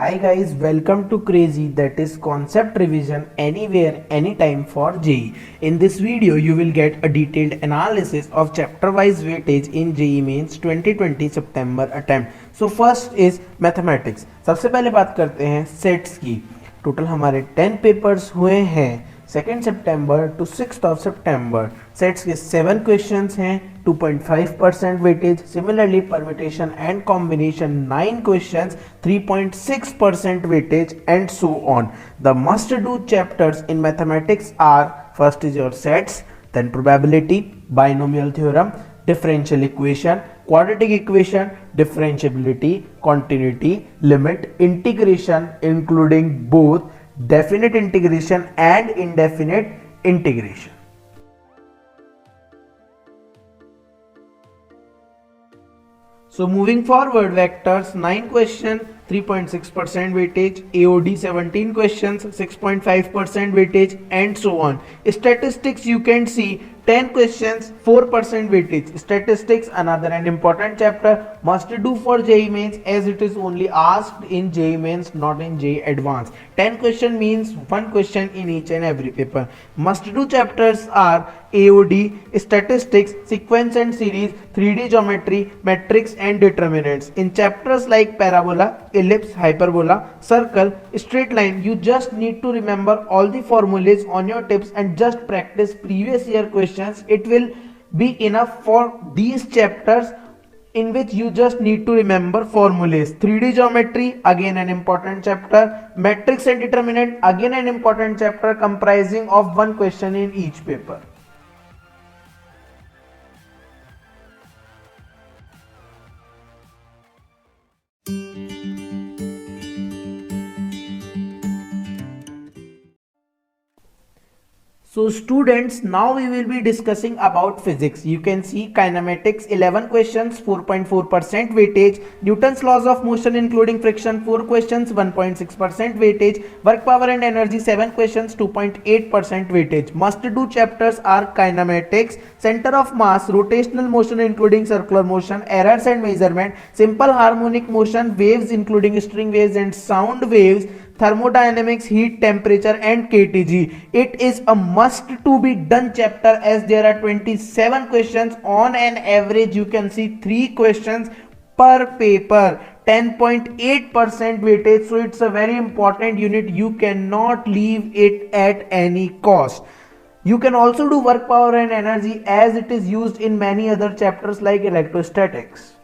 Hi guys, welcome to Crazy, that is concept revision anywhere, anytime for JEE. In this video, you will get a detailed analysis of chapter wise weightage in JEE Mains 2020 September attempt. So first is mathematics. सबसे पहले बात करते हैं sets की. Total हमारे 10 papers हुए हैं 2nd सितंबर टू 6th ऑफ सितंबर. सेट्स के 7 क्वेश्चंस हैं, 2.5% weightage. Similarly permutation and combination 9 questions, 3.6% weightage and so on. The must do chapters in mathematics are, first is your sets, then probability, binomial theorem, differential equation, quadratic equation, differentiability, continuity, limit, integration including both definite integration and indefinite integration. So moving forward, vectors 9 question, 3.6% weightage, AOD 17 questions, 6.5% weightage and so on. Statistics, you can see 10 questions, 4% weightage. Statistics, another an important chapter, must do for JEE Mains as it is only asked in JEE Mains, not in JEE Advanced. 10 question means 1 question in each and every paper. Must do chapters are AOD, statistics, sequence and series, 3D geometry, matrix and determinants. In chapters like parabola, ellipse, hyperbola, circle, straight line, you just need to remember all the formulas on your tips and just practice previous year questions. It will be enough for these chapters in which you just need to remember formulas. 3D geometry, again an important chapter. Matrix and determinant, again an important chapter comprising of 1 question in each paper. So students, now we will be discussing about physics. You can see kinematics 11 questions, 4.4% weightage. Newton's laws of motion including friction 4 questions, 1.6% weightage. Work, power and energy 7 questions, 2.8% weightage. Must do chapters are kinematics, center of mass, rotational motion including circular motion, errors and measurement, simple harmonic motion, waves including string waves and sound waves, thermodynamics, heat, temperature and KTG. It is a must to be done chapter as there are 27 questions on an average. You can see 3 questions per paper, 10.8% weightage. So it's a very important unit. You cannot leave it at any cost. You can also do work, power and energy as it is used in many other chapters like electrostatics.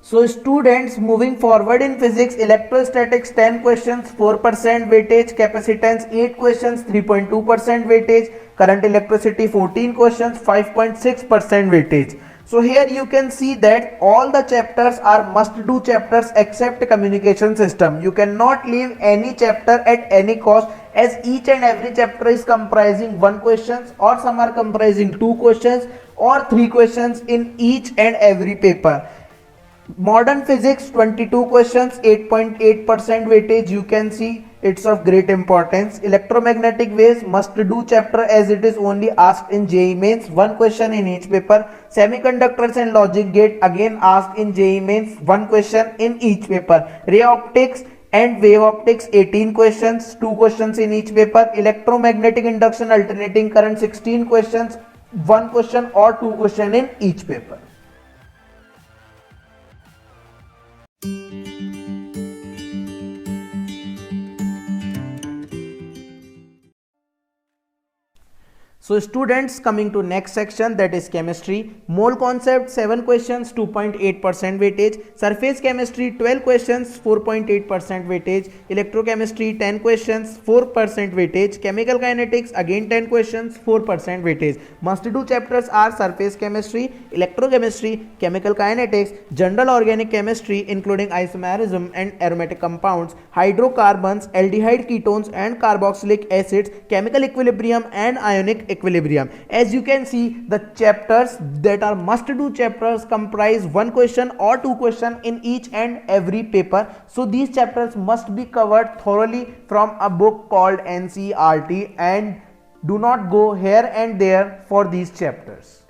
So students, moving forward in physics, electrostatics 10 questions, 4% weightage, capacitance 8 questions, 3.2% weightage, current electricity 14 questions, 5.6% weightage. So here you can see that all the chapters are must do chapters except communication system. You cannot leave any chapter at any cost as each and every chapter is comprising 1 questions or some are comprising 2 questions or 3 questions in each and every paper. Modern physics 22 questions, 8.8% weightage. You can see it's of great importance. Electromagnetic waves must do chapter as it is only asked in JEE Mains, 1 question in each paper. Semiconductors and logic gate again asked in JEE Mains, 1 question in each paper. Ray optics and wave optics 18 questions, 2 questions in each paper. Electromagnetic induction alternating current 16 questions, 1 question or 2 question in each paper. So students, coming to next section, that is chemistry. Mole concept 7 questions, 2.8% weightage. Surface chemistry 12 questions, 4.8% weightage. Electrochemistry 10 questions, 4% weightage. Chemical kinetics again 10 questions, 4% weightage. Must do chapters are surface chemistry, electrochemistry, chemical kinetics, general organic chemistry including isomerism and aromatic compounds, hydrocarbons, aldehyde ketones and carboxylic acids, chemical equilibrium and ionic equilibrium. As you can see, the chapters that are must do chapters comprise 1 question or 2 question in each and every paper. So these chapters must be covered thoroughly from a book called NCERT and do not go here and there for these chapters.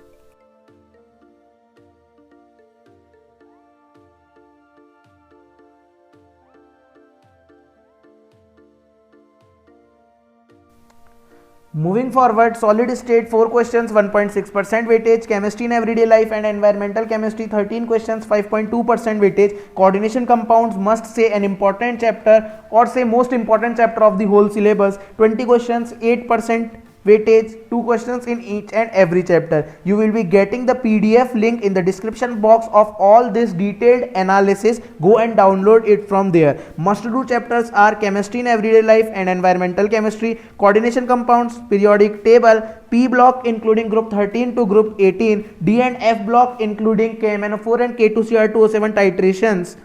Moving forward, solid state 4 questions 1.6% weightage, chemistry in everyday life and environmental chemistry 13 questions 5.2% weightage, coordination compounds must say an important chapter or say most important chapter of the whole syllabus 20 questions 8% weightage, 2 questions in each and every chapter. You will be getting the PDF link in the description box of all this detailed analysis. Go and download it from there. Must do chapters are chemistry in everyday life and environmental chemistry, coordination compounds, periodic table, P block including group 13 to group 18, D and F block including KMnO4 and K2Cr2O7 titrations.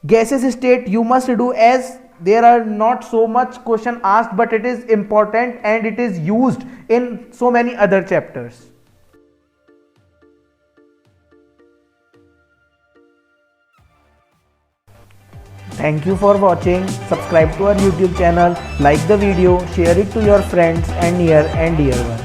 Gases state you must do as there are not so much question asked, but it is important and it is used in so many other chapters. Thank you for watching. Subscribe to our YouTube channel, like the video, share it to your friends and near and dear ones.